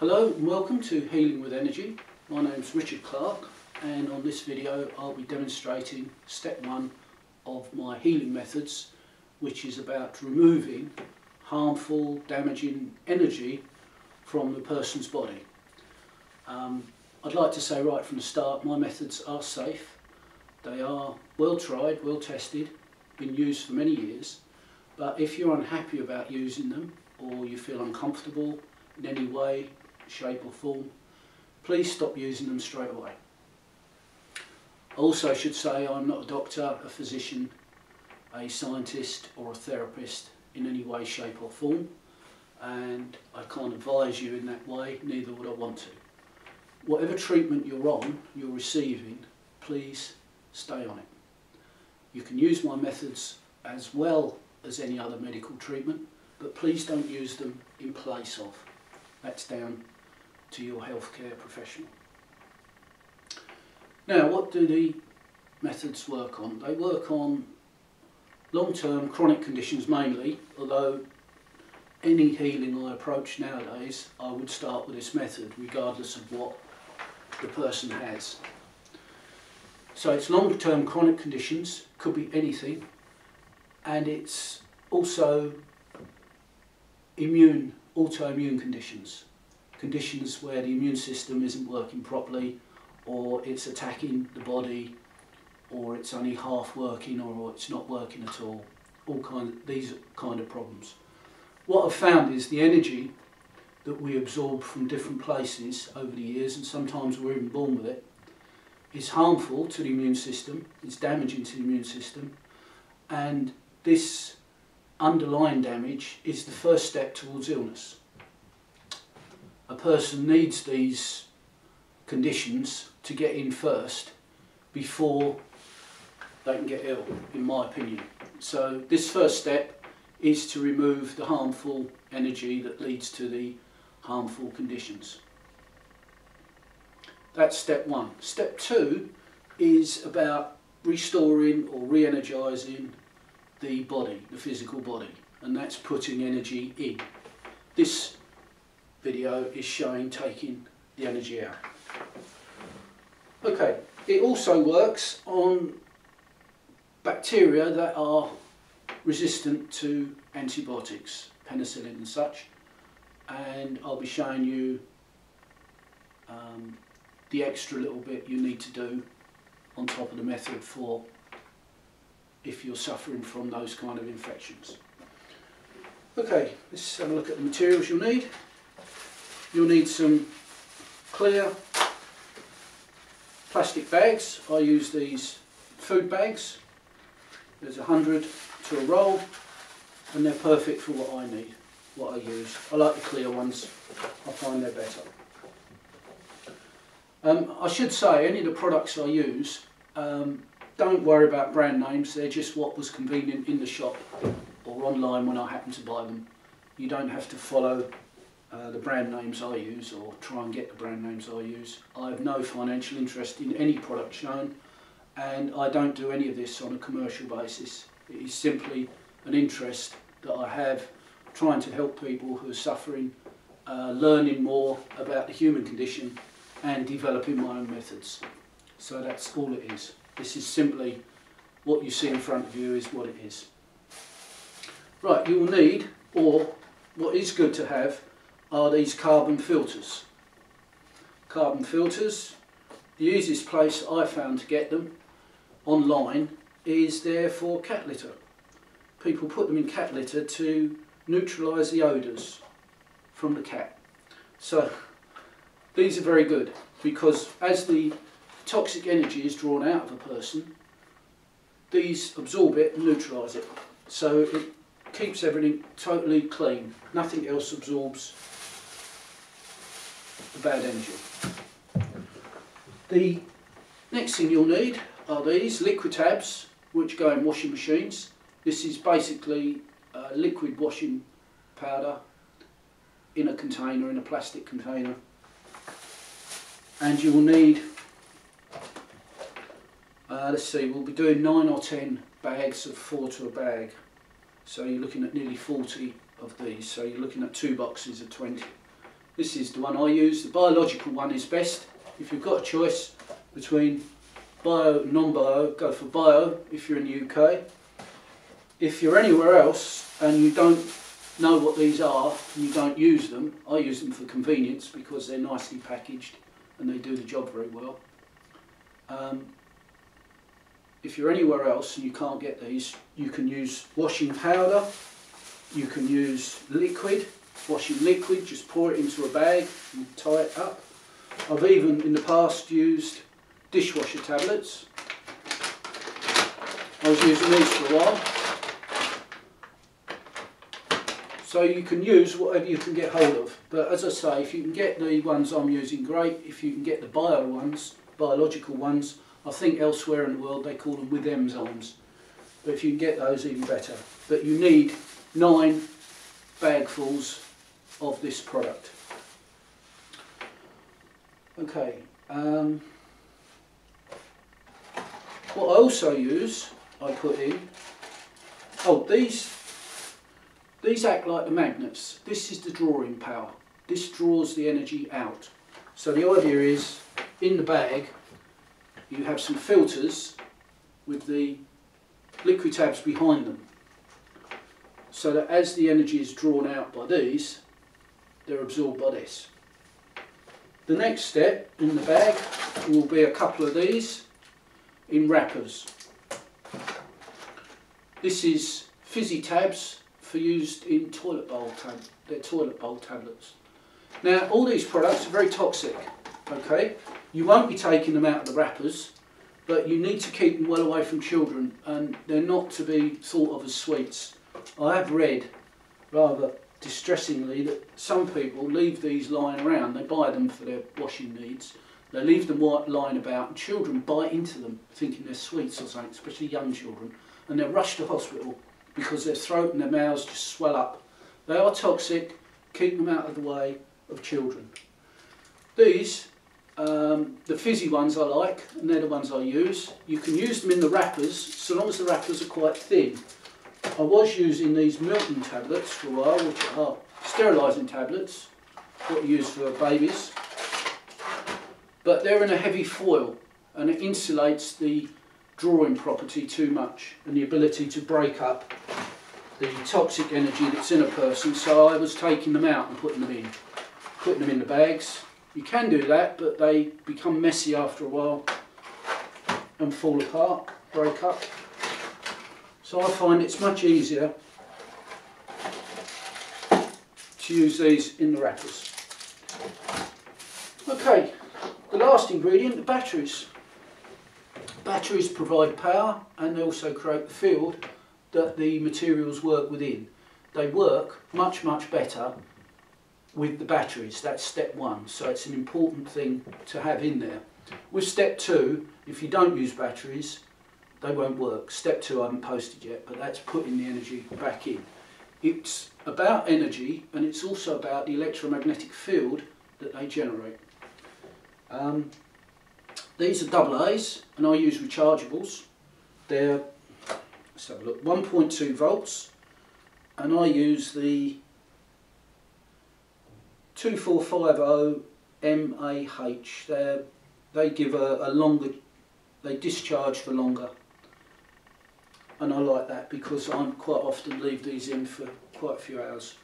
Hello and welcome to Healing with Energy. My name's Richard Clark, and on this video I'll be demonstrating step 1 of my healing methods, which is about removing harmful, damaging energy from the person's body. I'd like to say right from the start, my methods are safe. They are well tried, well tested, been used for many years, but if you're unhappy about using them or you feel uncomfortable in any way, shape or form, please stop using them straight away. I also should say I'm not a doctor, a physician, a scientist or a therapist in any way, shape or form, and I can't advise you in that way, neither would I want to. Whatever treatment you're receiving, please stay on it. You can use my methods as well as any other medical treatment, but please don't use them in place of. That's down to your healthcare professional. Now, what do the methods work on? They work on long-term chronic conditions mainly, although any healing I approach nowadays, I would start with this method regardless of what the person has. So it's long-term chronic conditions, could be anything, and it's also autoimmune conditions. Conditions where the immune system isn't working properly, or it's attacking the body, or it's only half working, or it's not working at all. These kind of problems. What I've found is the energy that we absorb from different places over the years, and sometimes we're even born with it, is harmful to the immune system, it's damaging to the immune system, and this underlying damage is the first step towards illness. A person needs these conditions to get in first before they can get ill, in my opinion. So this first step is to remove the harmful energy that leads to the harmful conditions. That's step 1. Step 2 is about restoring or re-energising the body, the physical body, and that's putting energy in. This video is showing taking the energy out. Okay, it also works on bacteria that are resistant to antibiotics, penicillin and such, and I'll be showing you the extra little bit you need to do on top of the method for if you're suffering from those kind of infections. Okay, let's have a look at the materials you'll need. You'll need some clear plastic bags. I use these food bags. There's 100 to a roll, and they're perfect for what I need, what I use. I like the clear ones, I find they're better. I should say, any of the products I use, don't worry about brand names, they're just what was convenient in the shop or online when I happen to buy them. You don't have to follow the brand names I use or try and get the brand names I use. I have no financial interest in any product shown, and I don't do any of this on a commercial basis. It is simply an interest that I have trying to help people who are suffering, learning more about the human condition and developing my own methods. So that's all it is. This is simply what you see in front of you is what it is. Right, you will need, or what is good to have, are these carbon filters. Carbon filters, the easiest place I found to get them online is there for cat litter. People put them in cat litter to neutralise the odours from the cat. So these are very good because as the toxic energy is drawn out of a person, these absorb it and neutralise it. So it keeps everything totally clean. Nothing else absorbs the bad energy. The next thing you'll need are these Liquitabs, which go in washing machines. This is basically liquid washing powder in a container, in a plastic container. And you will need, let's see, we'll be doing 9 or 10 bags of 4 to a bag. So you're looking at nearly 40 of these, so you're looking at 2 boxes of 20. This is the one I use. The biological one is best. If you've got a choice between bio and non-bio, go for bio if you're in the UK. If you're anywhere else and you don't know what these are and you don't use them, I use them for convenience because they're nicely packaged and they do the job very well. If you're anywhere else and you can't get these, you can use washing powder, you can use liquid, washing liquid, just pour it into a bag and tie it up. I've even in the past used dishwasher tablets. I was using these for a while. So you can use whatever you can get hold of. But as I say, if you can get the ones I'm using, great. If you can get the bio ones, biological ones, I think elsewhere in the world they call them with enzymes. But if you can get those, even better. But you need 9 bagfuls of this product. Okay. What I also use, I put in, these act like the magnets. This is the drawing power. This draws the energy out. So the idea is, in the bag, you have some filters with the liquid tabs behind them. So that as the energy is drawn out by these, they're absorbed by this. The next step in the bag will be a couple of these in wrappers. This is fizzy tabs for used in toilet bowl tablets. Now all these products are very toxic, okay? You won't be taking them out of the wrappers, but you need to keep them well away from children, and they're not to be thought of as sweets. I have read, rather distressingly, that some people leave these lying around. They buy them for their washing needs. They leave them lying about, and children bite into them thinking they're sweets or something, especially young children, and they're rushed to hospital because their throat and their mouths just swell up. They are toxic. Keep them out of the way of children. These, the fizzy ones I like, and they're the ones I use. You can use them in the wrappers, so long as the wrappers are quite thin. I was using these Milton tablets for a while, which are sterilising tablets, what you use for babies. But they're in a heavy foil, and it insulates the drawing property too much and the ability to break up the toxic energy that's in a person. So I was taking them out and putting them in the bags. You can do that, but they become messy after a while and fall apart, break up. So I find it's much easier to use these in the wrappers. Okay, the last ingredient, the batteries. Batteries provide power, and they also create the field that the materials work within. They work much, much better with the batteries. That's step 1, so it's an important thing to have in there. With step 2, if you don't use batteries, they won't work. Step 2 I haven't posted yet, but that's putting the energy back in. It's about energy, and it's also about the electromagnetic field that they generate. These are AA's, and I use rechargeables. They're, let's have a look, 1.2 volts, and I use the 2450 mAh. They give a longer, they discharge for longer, and I like that because I quite often leave these in for quite a few hours.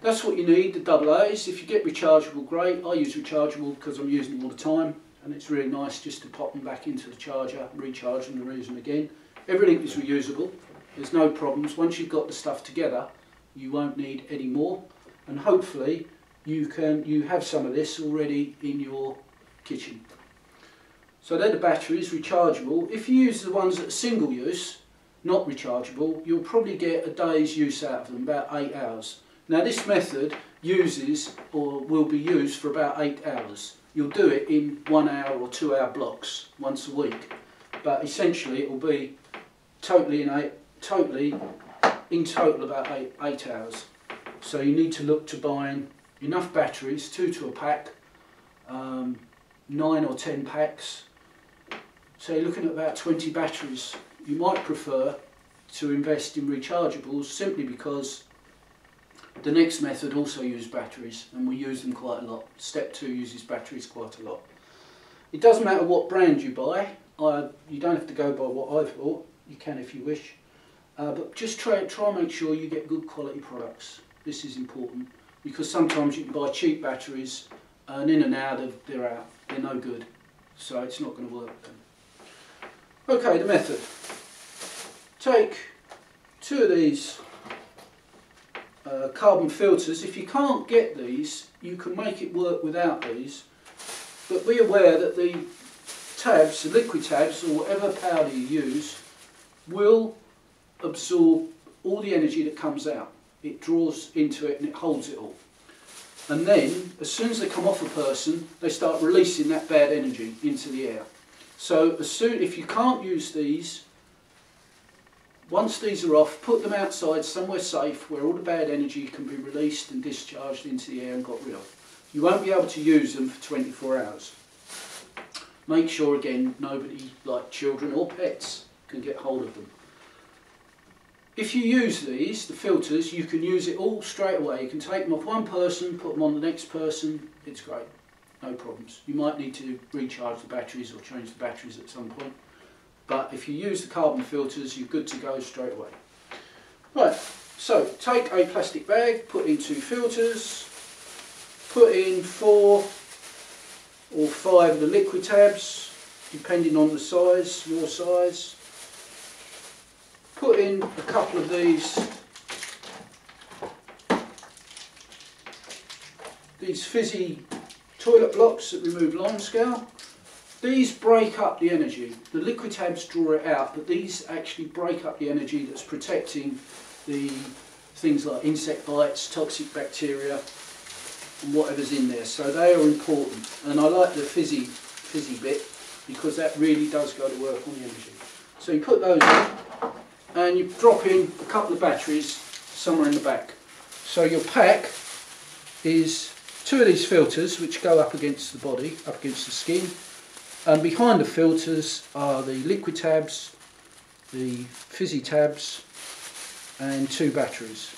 That's what you need, the AA's. If you get rechargeable, great. I use rechargeable because I'm using them all the time, and it's really nice just to pop them back into the charger, recharge them and reuse them again. Everything is reusable. There's no problems. Once you've got the stuff together, you won't need any more, and hopefully you have some of this already in your kitchen. So they're the batteries, rechargeable. If you use the ones that are single use, not rechargeable, you'll probably get a day's use out of them, about 8 hours. Now this method uses, or will be used for about 8 hours. You'll do it in 1 hour or 2 hour blocks once a week, but essentially it will be in total about 8 hours. So you need to look to buying enough batteries, 2 to a pack, 9 or 10 packs. So you're looking at about 20 batteries. You might prefer to invest in rechargeables simply because The next method also uses batteries, and we use them quite a lot. Step 2 uses batteries quite a lot. It doesn't matter what brand you buy. You don't have to go by what I've bought. You can if you wish. But just try and make sure you get good quality products. This is important, because sometimes you can buy cheap batteries and in and out they're out. They're no good. So it's not going to work. Okay, the method. Take 2 of these carbon filters. If you can't get these, you can make it work without these, but be aware that the tabs, the liquid tabs or whatever powder you use, will absorb all the energy that comes out. It draws into it and it holds it all. And then, as soon as they come off a person, they start releasing that bad energy into the air. So if you can't use these, once these are off, put them outside somewhere safe where all the bad energy can be released and discharged into the air and got rid of. You won't be able to use them for 24 hours. Make sure again nobody, like children or pets, can get hold of them. If you use these, the filters, you can use it all straight away. You can take them off one person, put them on the next person. It's great, no problems. You might need to recharge the batteries or change the batteries at some point. But if you use the carbon filters, you're good to go straight away. Right, so take a plastic bag, put in 2 filters, put in 4 or 5 of the liquid tabs, depending on the size, your size. Put in a couple of these fizzy toilet blocks that remove lime scale. These break up the energy. The liquid tabs draw it out, but these actually break up the energy that's protecting the things like insect bites, toxic bacteria, and whatever's in there. So they are important. And I like the fizzy bit because that really does go to work on the energy. So you put those in and you drop in a couple of batteries somewhere in the back. So your pack is 2 of these filters which go up against the body, up against the skin. And behind the filters are the liquid tabs, the fizzy tabs, and 2 batteries.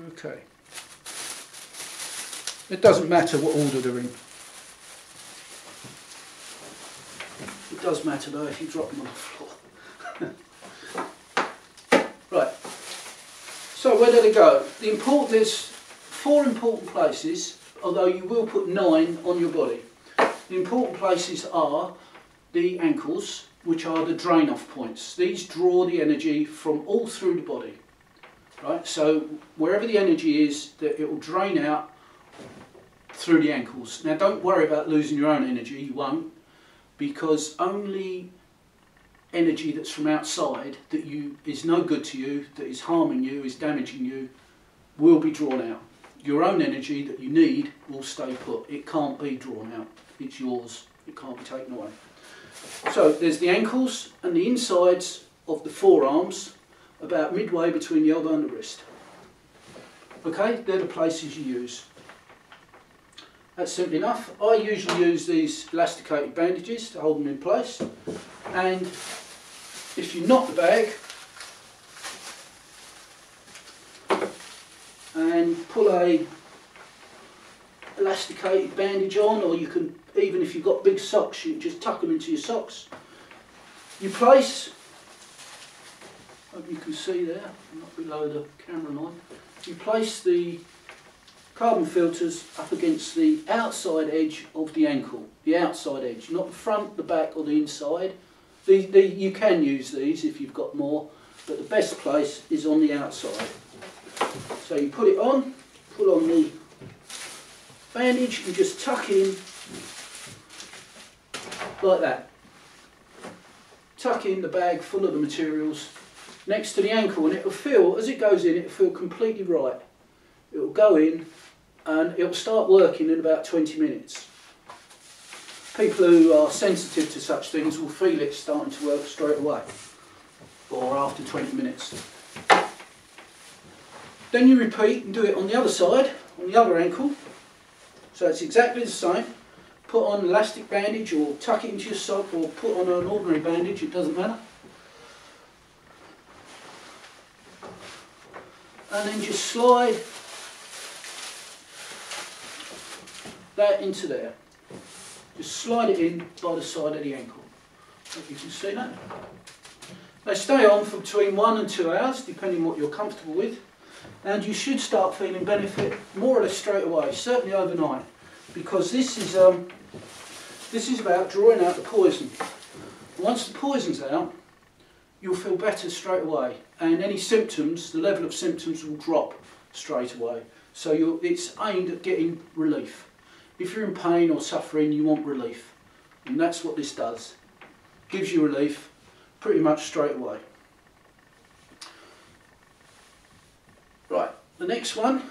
Okay. It doesn't matter what order they're in. It does matter though if you drop them on the floor. Right. So where do they go? There's 4 important places, although you will put 9 on your body. The important places are the ankles, which are the drain off points. These draw the energy from all through the body. Right? So wherever the energy is, it will drain out through the ankles. Now don't worry about losing your own energy, you won't, because only energy that's from outside that is no good to you, that is harming you, is damaging you, will be drawn out. Your own energy that you need will stay put. It can't be drawn out. It's yours. It can't be taken away. So there's the ankles and the insides of the forearms, about midway between the elbow and the wrist. Okay, they're the places you use. That's simple enough. I usually use these elasticated bandages to hold them in place. And if you knot the bag and pull a elasticated bandage on, or you can, even if you've got big socks, you can just tuck them into your socks. You place, hope you can see there, not below the camera line, you place the carbon filters up against the outside edge of the ankle, the outside edge, not the front, the back or the inside. You can use these if you've got more, but the best place is on the outside. So you put it on, pull on the bandage and just tuck in like that. Tuck in the bag full of the materials next to the ankle, and it will feel, as it goes in, it will feel completely right. It will go in and it will start working in about 20 minutes. People who are sensitive to such things will feel it starting to work straight away, or after 20 minutes. Then you repeat and do it on the other side, on the other ankle. So it's exactly the same. Put on an elastic bandage or tuck it into your sock or put on an ordinary bandage, it doesn't matter. and then just slide that into there. Just slide it in by the side of the ankle. Hope you can see that. They stay on for between 1 and 2 hours, depending on what you're comfortable with, and you should start feeling benefit more or less straight away, certainly overnight, because this is about drawing out the poison. Once the poison's out, you'll feel better straight away, and any symptoms, the level of symptoms will drop straight away. So it's aimed at getting relief. If you're in pain or suffering, you want relief, and that's what this does. Gives you relief pretty much straight away. Right, the next one,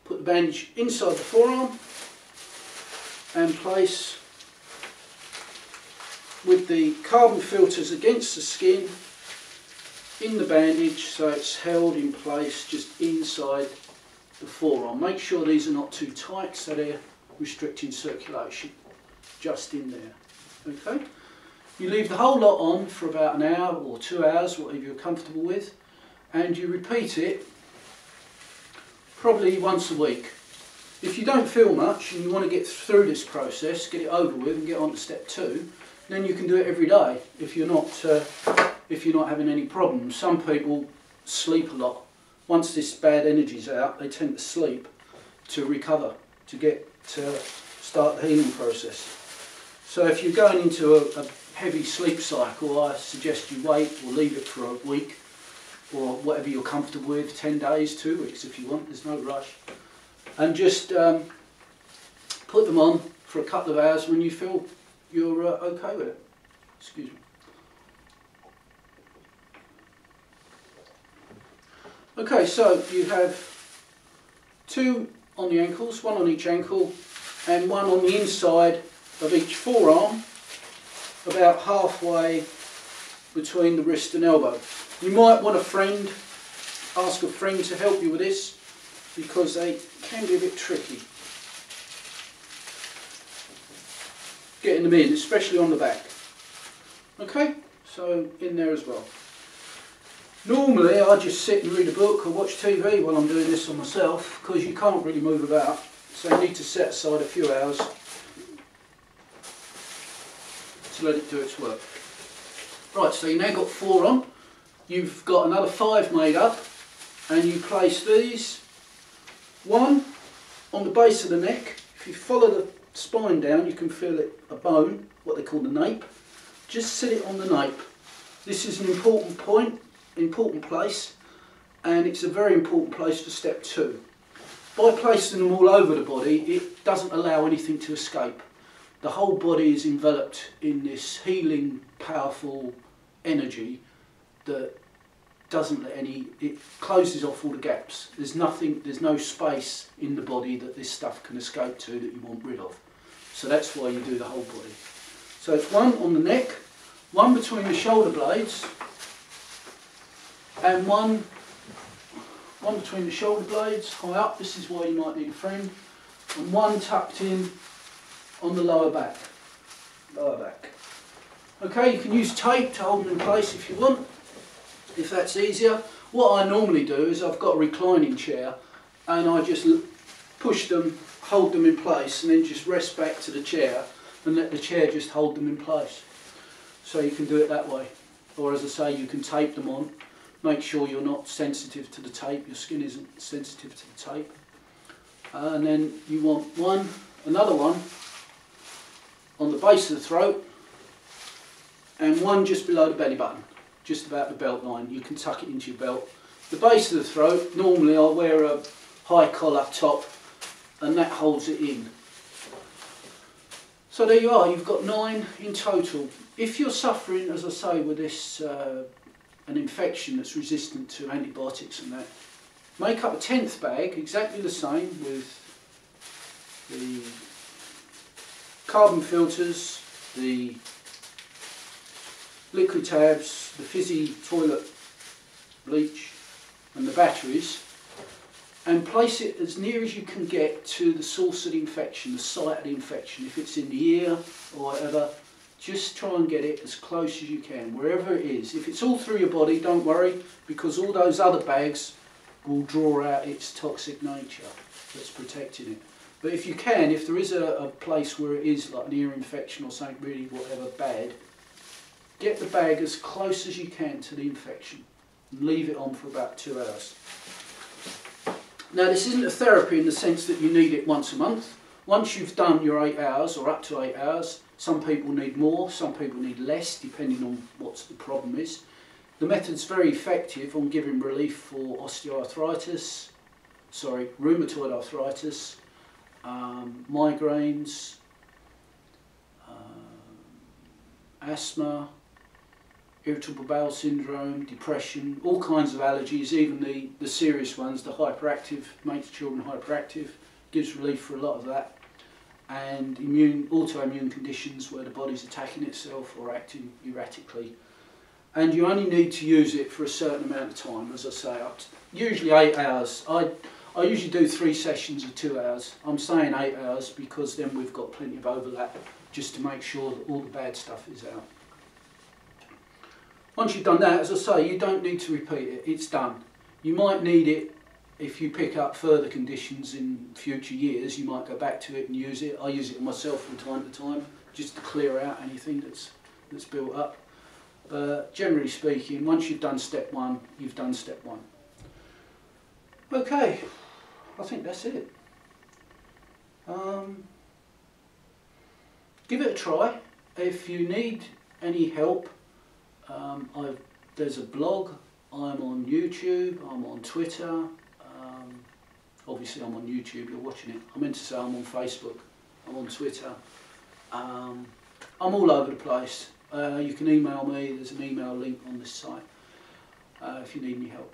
put the bandage inside the forearm and place with the carbon filters against the skin in the bandage, so it's held in place just inside the forearm. Make sure these are not too tight so they're restricting circulation, just in there. Okay, you leave the whole lot on for about an hour or 2 hours, whatever you're comfortable with, and you repeat it probably once a week. If you don't feel much and you want to get through this process, get it over with and get on to step 2, then you can do it every day if you're not having any problems. Some people sleep a lot. Once this bad energy's out, they tend to sleep to recover, to start the healing process. So if you're going into a heavy sleep cycle, I suggest you wait or leave it for a week or whatever you're comfortable with, 10 days, 2 weeks if you want, there's no rush. And just put them on for a couple of hours when you feel you're okay with it. Excuse me. Okay, so you have 2 on the ankles, 1 on each ankle, and 1 on the inside of each forearm, about halfway between the wrist and elbow. You might want ask a friend to help you with this, because they can be a bit tricky getting them in, especially on the back. Okay, so in there as well. Normally I just sit and read a book or watch TV while I'm doing this on myself, because you can't really move about, so you need to set aside a few hours to let it do its work. Right, so you've now got 4 on, you've got another 5 made up, and you place these, 1 on the base of the neck. If you follow the spine down, you can feel it, a bone, what they call the nape. Just sit it on the nape. This is an important point, important place, and it's a very important place for step 2. By placing them all over the body, it doesn't allow anything to escape. The whole body is enveloped in this healing, powerful energy that doesn't let it closes off all the gaps. There's no space in the body that this stuff can escape to that you want rid of. So that's why you do the whole body. So it's 1 on the neck, 1 between the shoulder blades, and one between the shoulder blades, high up. This is why you might need a friend. And 1 tucked in on the lower back. Okay, you can use tape to hold them in place if you want, if that's easier. What I normally do is I've got a reclining chair and I just push them, hold them in place, and then just rest back to the chair and let the chair just hold them in place. So you can do it that way. Or as I say, you can tape them on. Make sure you're not sensitive to the tape, your skin isn't sensitive to the tape. And then you want another one on the base of the throat, and 1 just below the belly button, just about the belt line. You can tuck it into your belt. The base of the throat, normally I'll wear a high collar top, and that holds it in. So there you are, you've got 9 in total. If you're suffering, as I say, with this an infection that's resistant to antibiotics and that, make up a 10th bag, exactly the same, with the carbon filters, the liquid tabs, the fizzy toilet bleach and the batteries, and place it as near as you can get to the source of the infection, the site of the infection. If it's in the ear or whatever, just try and get it as close as you can, wherever it is. If it's all through your body, don't worry, because all those other bags will draw out its toxic nature that's protecting it. But if you can, if there is a place where it is like an ear infection or something really whatever bad, get the bag as close as you can to the infection and leave it on for about 2 hours. Now this isn't a therapy in the sense that you need it once a month. Once you've done your 8 hours or up to 8 hours, some people need more, some people need less, depending on what the problem is. The method's very effective on giving relief for osteoarthritis, rheumatoid arthritis, migraines, asthma, irritable bowel syndrome, depression, all kinds of allergies, even the serious ones, the hyperactive, makes children hyperactive, gives relief for a lot of that, and autoimmune conditions where the body's attacking itself or acting erratically. And you only need to use it for a certain amount of time, as I say, usually 8 hours. I usually do 3 sessions of 2 hours. I'm saying 8 hours because then we've got plenty of overlap just to make sure that all the bad stuff is out. Once you've done that, as I say, you don't need to repeat it, it's done. You might need it if you pick up further conditions in future years, you might go back to it and use it. I use it myself from time to time, just to clear out anything that's built up. But generally speaking, once you've done step 1, you've done step 1. Okay, I think that's it. Give it a try. If you need any help, there's a blog, I'm on YouTube, I'm on Twitter, obviously I'm on YouTube, you're watching it. I meant to say I'm on Facebook, I'm on Twitter, I'm all over the place. You can email me, there's an email link on this site if you need any help.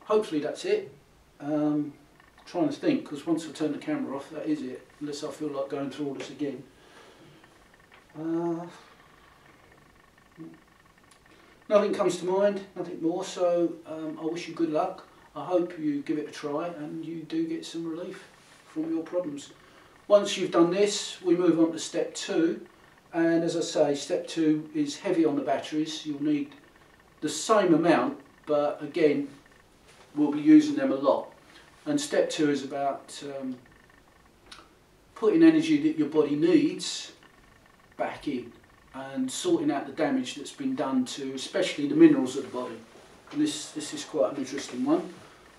Hopefully that's it. Trying to think, because once I turn the camera off, that is it, unless I feel like going through all this again. Nothing comes to mind, nothing more, so I wish you good luck. I hope you give it a try and you do get some relief from your problems. Once you've done this, we move on to step 2, and as I say, step 2 is heavy on the batteries. You'll need the same amount, but again, we'll be using them a lot. And step 2 is about putting energy that your body needs back in and sorting out the damage that's been done to especially the minerals of the body. And this is quite an interesting one,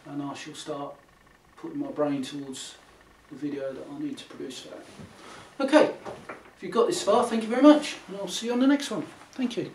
and I shall start putting my brain towards the video that I need to produce for that. Okay, if you've got this far, thank you very much, and I'll see you on the next one. Thank you.